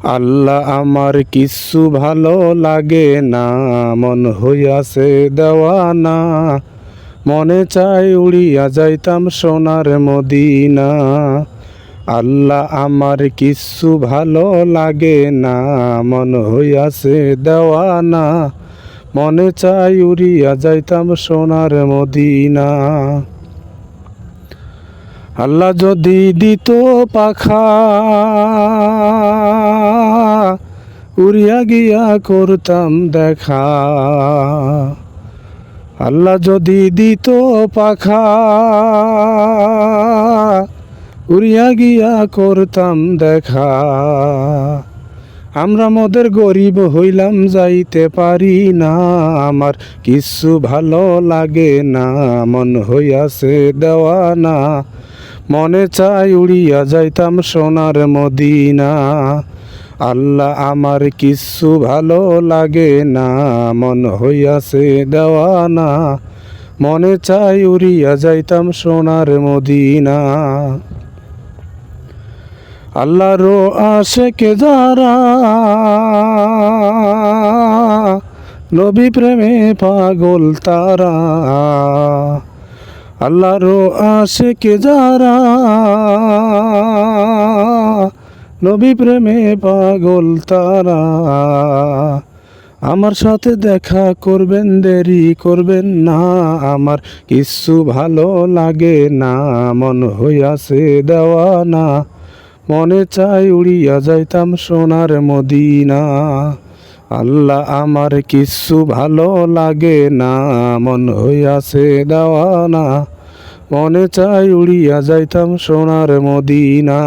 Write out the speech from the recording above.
আল্লাহ আমার কিচ্ছু ভালো লাগে না, মন হইয়াছে দেওয়ানা। মনে চাই উড়িয়া যাইতাম সোনার মদিনা। আল্লাহ আমার কিচ্ছু ভালো লাগে না, মন হইয়াছে দেওয়ানা। মনে চাই উড়িয়া যাইতাম সোনার মদিনা। আল্লাহ যদি দিত পাখা, উড়িয়া গিয়া করতাম দেখা। আল্লাহ যদি দিত পাখা, উড়িয়া গিয়া করতাম দেখা। আমরা মোদের গরিব হইলাম, যাইতে পারি না। আমার কিচ্ছু ভালো লাগে না, মন হইয়াছে দেওয়ানা। মনে চাই উড়িয়া যাইতাম সোনার মদিনা। আল্লাহ আমার কিচ্ছু ভালো লাগে না, মন হইয়াছে দেওয়ানা। মনে চাই উড়িয়া যাইতাম সোনার মদিনা। আল্লাহরও আশেকে যারা, নবী প্রেমে পাগল তারা। আল্লাহরও আশেকে যারা, নবী প্রেমে পাগল তারা। আমার সাথে দেখা করবেন, দেরি করবেন না। আমার কিচ্ছু ভালো লাগে না, মন হইয়াছে দেওয়ানা। মনে চাই উড়িয়া যাইতাম সোনার মদিনা। আল্লাহ আমার কিচ্ছু ভালো লাগে না, মন হইয়াছে দেওয়ানা। মনে চাই উড়িয়া যাইতাম সোনার মদিনা।